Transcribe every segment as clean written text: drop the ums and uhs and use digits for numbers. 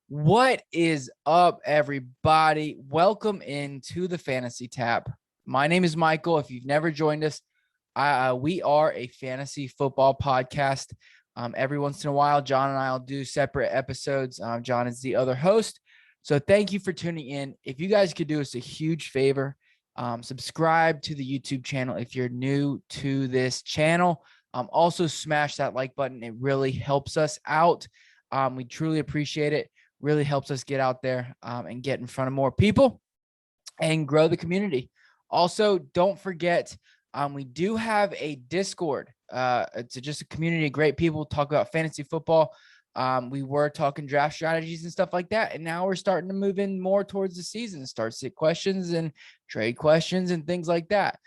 What is up, everybody? Welcome into the Fantasy Tap. My name is Michael. If you've never joined us, we are a fantasy football podcast. Every once in a while, John and I will do separate episodes. John is the other host. So thank you for tuning in. If you guys could do us a huge favor, subscribe to the YouTube channel if you're new to this channel. Also smash that like button. It really helps us out. We truly appreciate it. Really helps us get out there and get in front of more people and grow the community. Also, don't forget, we do have a Discord. It's just a community of great people talk about fantasy football. We were talking draft strategies and stuff like that. And now we're starting to move in more towards the season, start sit questions and trade questions and things like that.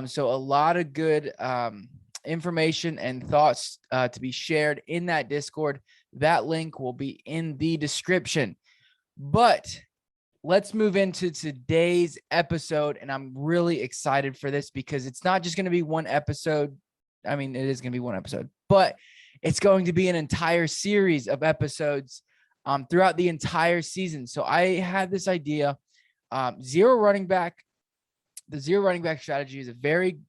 So a lot of good information and thoughts to be shared in that Discord. That link will be in the description. But let's move into today's episode. And I'm really excited for this because it's not just going to be one episode. I mean, it is going to be one episode, but it's going to be an entire series of episodes throughout the entire season. So I had this idea, zero running back. The zero running back strategy is a very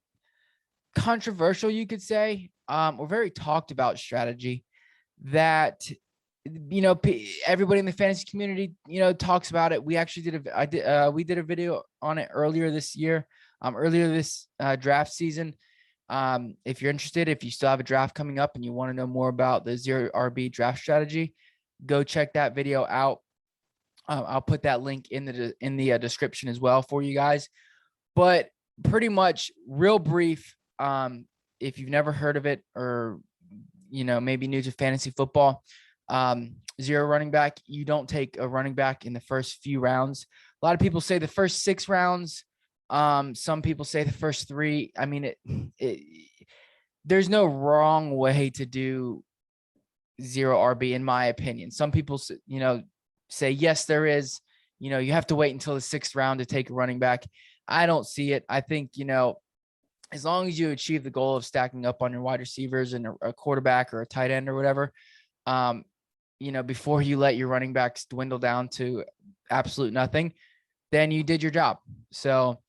controversial, you could say, or very talked about strategy that, everybody in the fantasy community, talks about it. We actually we did a video on it earlier this year, earlier this draft season. If you're interested, if you still have a draft coming up and you want to know more about the zero RB draft strategy, go check that video out. I'll put that link in the description as well for you guys. But pretty much real brief, if you've never heard of it or, maybe new to fantasy football, zero running back, you don't take a running back in the first few rounds. A lot of people say the first 6 rounds. Some people say the first 3. I mean, there's no wrong way to do zero RB, in my opinion. Some people, say, yes, there is. You have to wait until the 6th round to take a running back. I don't see it. I think, as long as you achieve the goal of stacking up on your wide receivers and a quarterback or a tight end or whatever, before you let your running backs dwindle down to absolute nothing, then you did your job. So,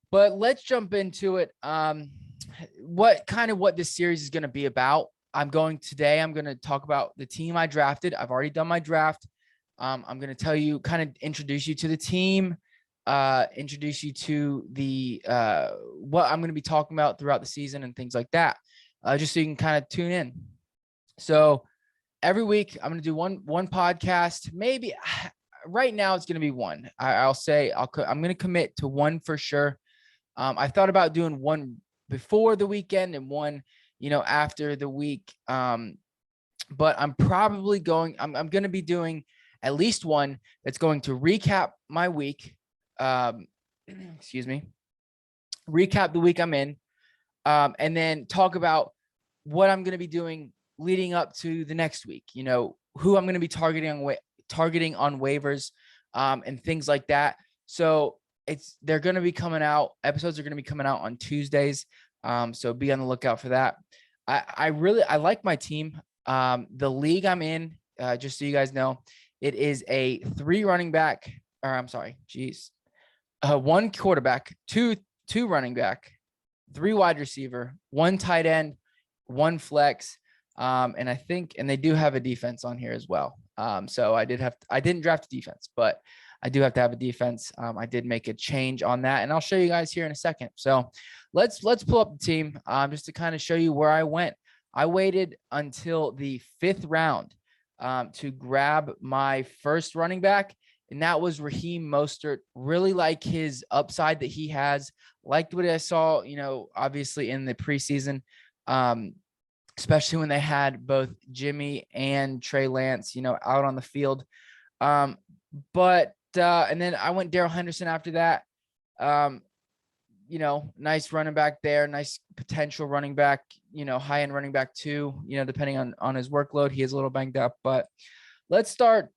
but let's jump into it. What this series is going to be about. I'm going to talk about the team I drafted. I've already done my draft. I'm going to tell you, kind of introduce you to the team, introduce you to the what I'm going to be talking about throughout the season and things like that, just so you can kind of tune in. So every week I'm going to do one podcast. Maybe right now it's going to be one. I'm going to commit to one for sure. I thought about doing one before the weekend and one, after the week. But I'm probably I'm going to be doing at least one that's going to recap my week. Recap the week I'm in, and then talk about what I'm going to be doing leading up to the next week, who I'm going to be targeting on waivers, and things like that. So they're going to be coming out. Episodes are going to be coming out on Tuesdays. So be on the lookout for that. I like my team. The league I'm in, just so you guys know, it is a 3 running back, or I'm sorry, 1 quarterback, 2 running back, 3 wide receiver, 1 tight end, 1 flex. And they do have a defense on here as well. So I didn't draft a defense, but I do have to have a defense. I did make a change on that, and I'll show you guys here in a second. So let's pull up the team, just to kind of show you where I went. I waited until the 5th round, to grab my first running back. And that was Raheem Mostert. Really like his upside that he has. Liked what I saw, obviously in the preseason, especially when they had both Jimmy and Trey Lance, out on the field. And then I went Darrell Henderson after that. Nice running back there, nice potential running back, high-end running back too, depending on his workload. He is a little banged up, but let's start,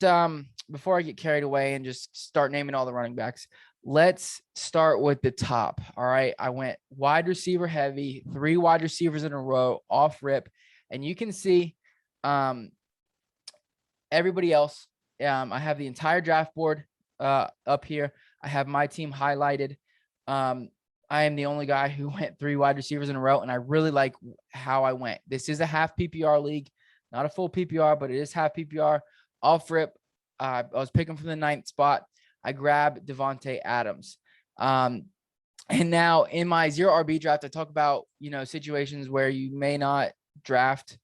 before I get carried away and just start naming all the running backs. Let's start with the top. All right. I went wide receiver heavy, 3 wide receivers in a row off rip. And you can see everybody else I have the entire draft board up here. I have my team highlighted. I am the only guy who went 3 wide receivers in a row, and I really like how I went. This is a half PPR league, not a full PPR, but it is half PPR. Off rip, I was picking from the 9th spot. I grabbed Devontae Adams. And now in my 0 RB draft, I talk about, situations where you may not draft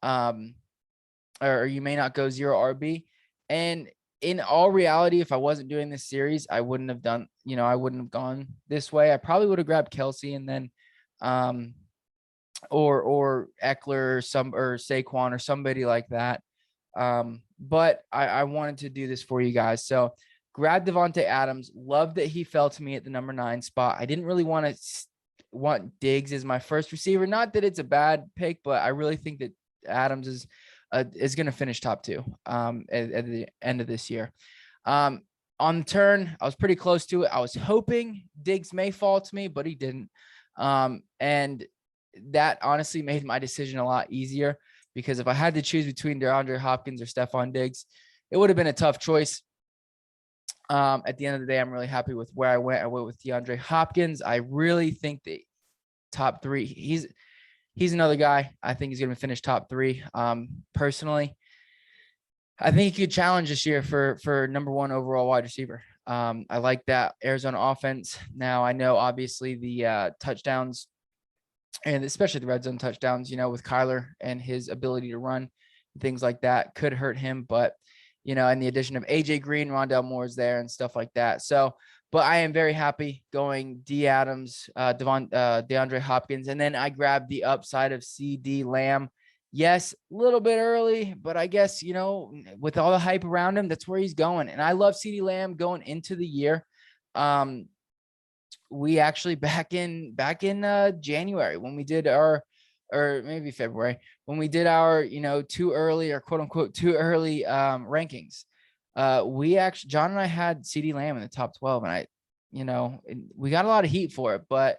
or you may not go 0 RB. And in all reality, if I wasn't doing this series, I wouldn't have done, I wouldn't have gone this way. I probably would have grabbed Kelsey and then or Eckler or Saquon or somebody like that. But I wanted to do this for you guys. So grab Devontae Adams. Love that he fell to me at the number 9 spot. I didn't really want Diggs as my first receiver. Not that it's a bad pick, but I really think that Adams is going to finish top 2 at the end of this year. On the turn, I was pretty close to it. I was hoping Diggs may fall to me, but he didn't. And that honestly made my decision a lot easier, because if I had to choose between DeAndre Hopkins or Stephon Diggs, it would have been a tough choice. At the end of the day, I'm really happy with where I went. I went with DeAndre Hopkins. I really think that top 3, he's another guy. I think he's going to finish top 3. Personally, I think he could challenge this year for number 1 overall wide receiver. I like that Arizona offense. Now, I know obviously the touchdowns, and especially the red zone touchdowns, with Kyler and his ability to run, things like that could hurt him. But, and the addition of AJ Green, Rondell Moore's there and stuff like that. So, but I am very happy going D Adams, DeAndre Hopkins. And then I grabbed the upside of CD Lamb. Yes, a little bit early, but I guess, with all the hype around him, that's where he's going. And I love CD Lamb going into the year. We actually back in January when we did or maybe February, when we did our, too early or quote unquote too early rankings, John and I had CD Lamb in the top 12, and we got a lot of heat for it, but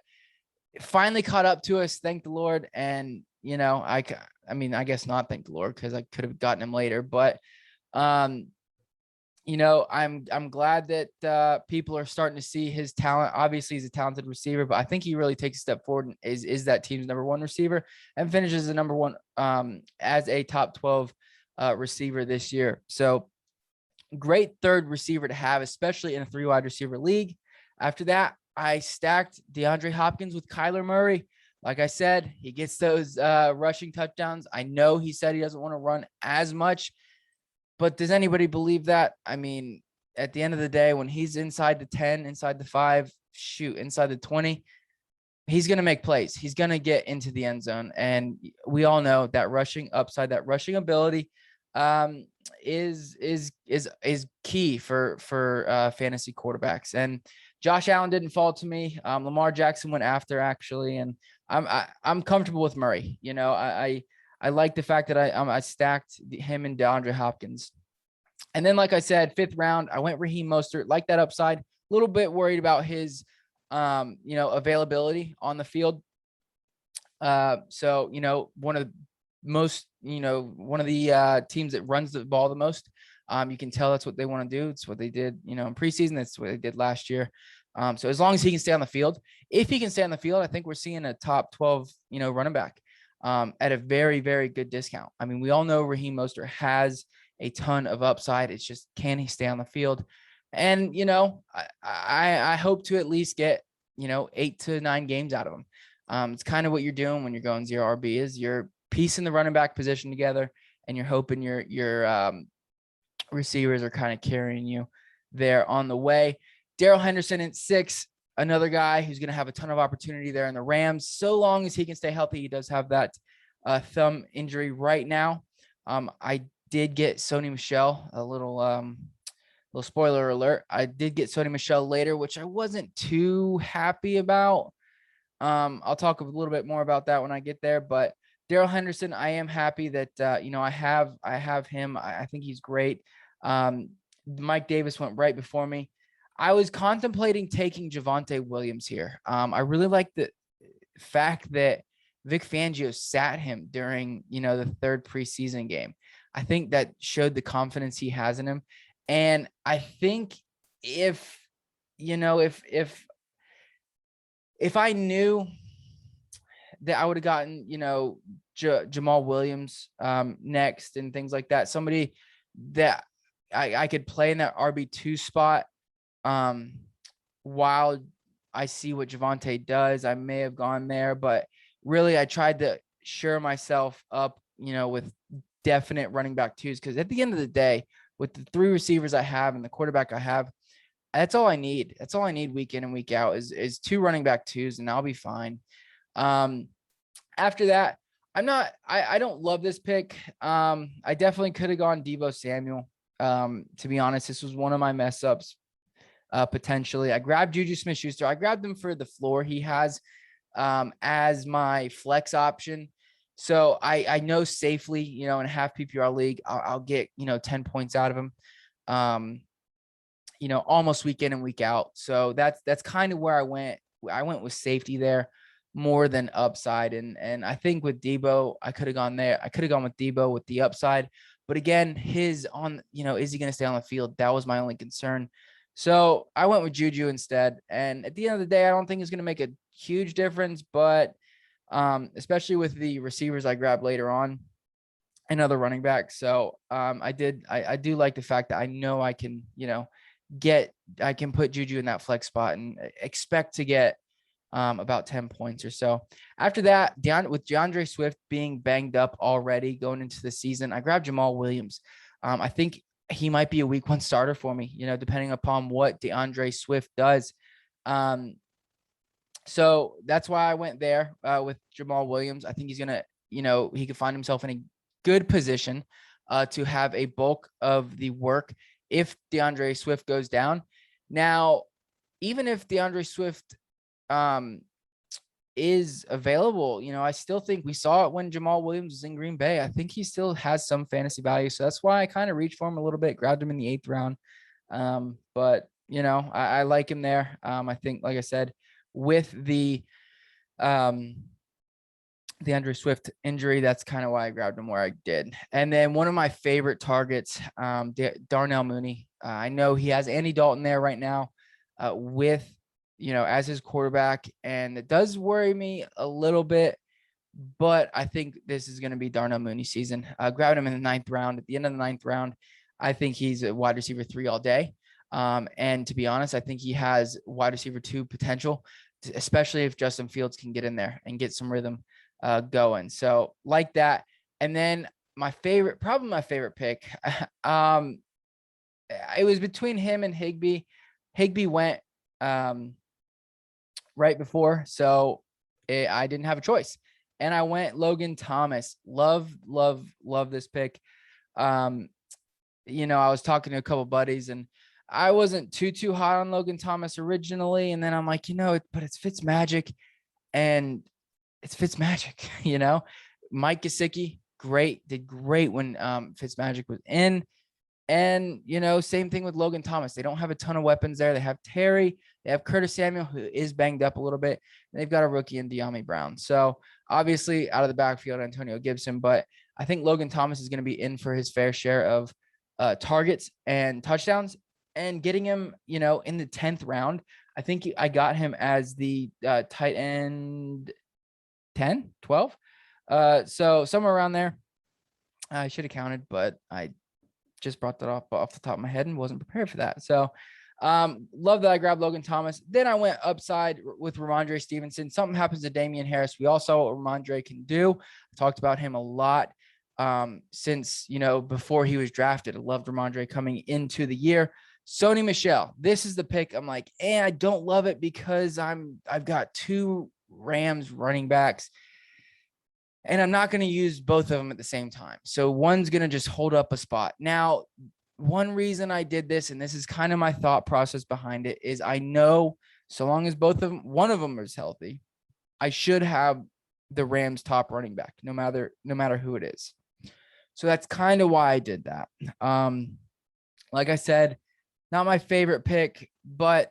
it finally caught up to us. Thank the Lord. And, I guess not thank the Lord, because I could have gotten him later, but, I'm glad that people are starting to see his talent. Obviously, he's a talented receiver, but I think he really takes a step forward and is that team's number 1 receiver and finishes the number 1 as a top 12 receiver this year. So great 3rd receiver to have, especially in a 3 wide receiver league. After that, I stacked DeAndre Hopkins with Kyler Murray. Like I said, he gets those rushing touchdowns. I know he said he doesn't want to run as much, but does anybody believe that? I mean, at the end of the day, when he's inside the 10, inside the 5, inside the 20, he's going to make plays. He's going to get into the end zone. And we all know that rushing upside, that rushing ability is key for fantasy quarterbacks. And Josh Allen didn't fall to me. Lamar Jackson went after, actually. And I'm comfortable with Murray. I like the fact that I stacked him and DeAndre Hopkins. And then, like I said, 5th round, I went Raheem Mostert, like that upside. A little bit worried about his, availability on the field. So, one of the teams that runs the ball the most. You can tell that's what they want to do. It's what they did, in preseason. That's what they did last year. So as long as he can stay on the field, if he can stay on the field, I think we're seeing a top 12, running back. At a very, very good discount. I mean, we all know Raheem Mostert has a ton of upside. It's just, can he stay on the field? And, I hope to at least get, 8 to 9 games out of him. It's kind of what you're doing when you're going 0 RB, is you're piecing the running back position together, and you're hoping your receivers are kind of carrying you there on the way. Darrell Henderson at 6. Another guy who's going to have a ton of opportunity there in the Rams, so long as he can stay healthy. He does have that thumb injury right now. I did get Sony Michel, a little spoiler alert. I did get Sony Michel later, which I wasn't too happy about. I'll talk a little bit more about that when I get there. But Darrell Henderson, I am happy that I have him. I think he's great. Mike Davis went right before me. I was contemplating taking Javonte Williams here. I really like the fact that Vic Fangio sat him during, the 3rd preseason game. I think that showed the confidence he has in him. And I think if, if I knew that I would have gotten, Jamal Williams next and things like that, somebody that I could play in that RB2 spot while I see what Javonte does, I may have gone there, but really I tried to shore myself up, with definite running back twos. Because at the end of the day, with the 3 receivers I have and the quarterback I have, that's all I need. That's all I need week in and week out is 2 running back twos, and I'll be fine. After that, I don't love this pick. I definitely could have gone Deebo Samuel. To be honest, this was one of my mess ups. Potentially, I grabbed Juju Smith-Schuster. I grabbed him for the floor he has as my flex option. So I know safely, in a half PPR league, I'll get, 10 points out of him, almost week in and week out. So that's kind of where I went. I went with safety there more than upside. And I think with Deebo, I could have gone there. I could have gone with Deebo with the upside. But again, is he going to stay on the field? That was my only concern. So I went with Juju instead. And at the end of the day, I don't think it's going to make a huge difference, but especially with the receivers I grabbed later on and other running backs. So I do like the fact that I know I can, I can put Juju in that flex spot and expect to get about 10 points or so. After that, with DeAndre Swift being banged up already going into the season, I grabbed Jamal Williams. I think he might be a week 1 starter for me, depending upon what DeAndre Swift does. So that's why I went there with Jamal Williams. I think he's going to, he could find himself in a good position to have a bulk of the work if DeAndre Swift goes down. Now, even if DeAndre Swift is available, I still think we saw it when Jamal Williams was in Green Bay. I think he still has some fantasy value. So that's why I kind of reached for him a little bit, grabbed him in the 8th round. But I like him there. I think, like I said, with the Andrew Swift injury, that's kind of why I grabbed him where I did. And then one of my favorite targets, Darnell Mooney. I know he has Andy Dalton there right now with, as his quarterback. And it does worry me a little bit, but I think this is going to be Darnell Mooney season. Grabbed him in the 9th round. At the end of the 9th round, I think he's a wide receiver 3 all day. And to be honest, I think he has wide receiver 2 potential, especially if Justin Fields can get in there and get some rhythm going. So like that. And then probably my favorite pick, it was between him and Higbee. Higbee went right before, so I didn't have a choice. And I went Logan Thomas. Love this pick. I was talking to a couple buddies and I wasn't too hot on Logan Thomas originally. And then I'm like, but it's Fitzmagic and it's Fitzmagic, Mike Gesicki, did great when Fitzmagic was in. And, same thing with Logan Thomas. They don't have a ton of weapons there. They have Terry. They have Curtis Samuel, who is banged up a little bit. And they've got a rookie in De'Ami Brown. So obviously out of the backfield, Antonio Gibson. But I think Logan Thomas is going to be in for his fair share of targets and touchdowns. And getting him, in the 10th round, I think I got him as the tight end 10, 12. So somewhere around there. I should have counted, but I just brought that off the top of my head and wasn't prepared for that. So love that I grabbed Logan Thomas. Then I went upside with Ramondre Stevenson. Something happens to Damian Harris. We all saw what Ramondre can do. I talked about him a lot since, before he was drafted. I loved Ramondre coming into the year. Sony Michel. This is the pick. I'm like, I don't love it because I've got 2 Rams running backs. And I'm not going to use both of them at the same time. So one's going to just hold up a spot. Now, one reason I did this, and this is kind of my thought process behind it, is I know so long as one of them is healthy, I should have the Rams top running back, no matter who it is. So that's kind of why I did that. Like I said, not my favorite pick, but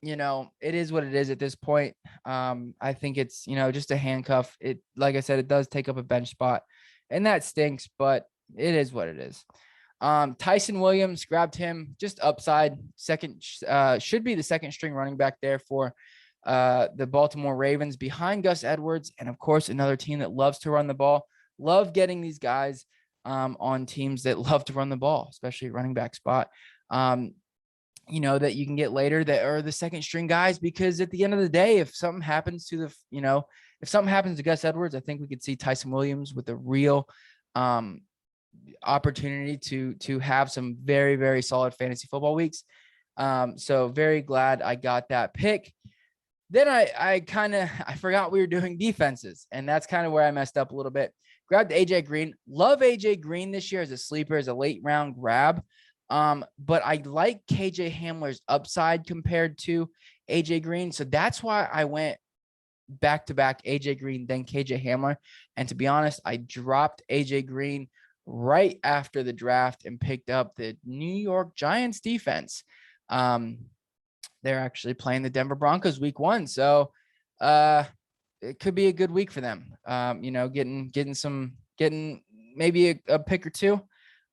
it is what it is at this point. I think it's, just a handcuff. Like I said, it does take up a bench spot and that stinks, but It is what it is. Tyson Williams, grabbed him, just upside. Second, should be the second string running back there for the Baltimore Ravens, behind Gus Edwards. And of course, another team that loves to run the ball. Love getting these guys on teams that love to run the ball, especially running back spot. That you can get later that are the second string guys, because at the end of the day, if something happens to if something happens to Gus Edwards, I think we could see Tyson Williams with a real opportunity to have some very, very solid fantasy football weeks. So very glad I got that pick. Then I forgot we were doing defenses, and that's kind of where I messed up a little bit. Grabbed AJ Green. Love AJ Green this year as a sleeper, as a late round grab. But I like KJ Hamler's upside compared to AJ Green. So that's why I went back-to-back AJ Green, then KJ Hamler. And to be honest, I dropped AJ Green right after the draft and picked up the New York Giants defense. They're actually playing the Denver Broncos week 1. So it could be a good week for them. Getting maybe a pick or two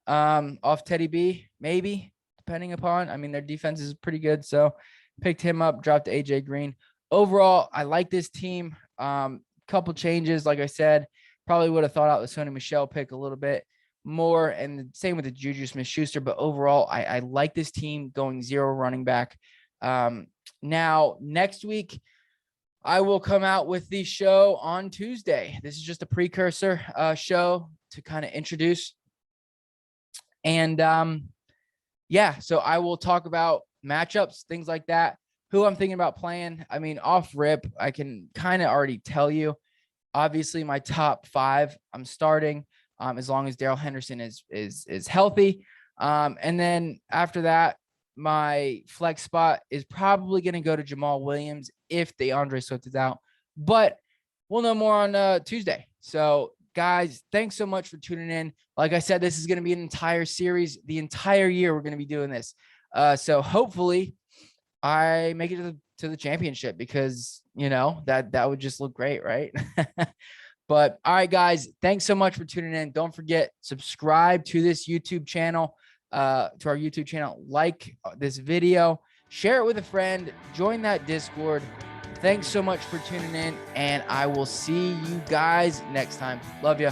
off Teddy B, maybe, depending upon, their defense is pretty good. So picked him up, dropped AJ Green. Overall, I like this team. Couple changes, like I said, probably would have thought out the Sony Michel pick a little bit more, and the same with the Juju Smith-Schuster. But overall, I like this team going 0 running back. Now, next week, I will come out with the show on Tuesday. This is just a precursor show to kind of introduce. And so I will talk about matchups, things like that, who I'm thinking about playing. Off rip, I can kind of already tell you. Obviously, my top 5 I'm starting, as long as Darrell Henderson is healthy. And then after that, my flex spot is probably going to go to Jamal Williams if DeAndre Swift is out. But we'll know more on Tuesday. So, guys, thanks so much for tuning in. Like I said, this is going to be an entire series. The entire year we're going to be doing this. So hopefully I make it to the championship, because, that would just look great, right? But all right, guys, thanks so much for tuning in. Don't forget, subscribe to this YouTube channel, to our YouTube channel, like this video, share it with a friend, join that Discord. Thanks so much for tuning in, and I will see you guys next time. Love you.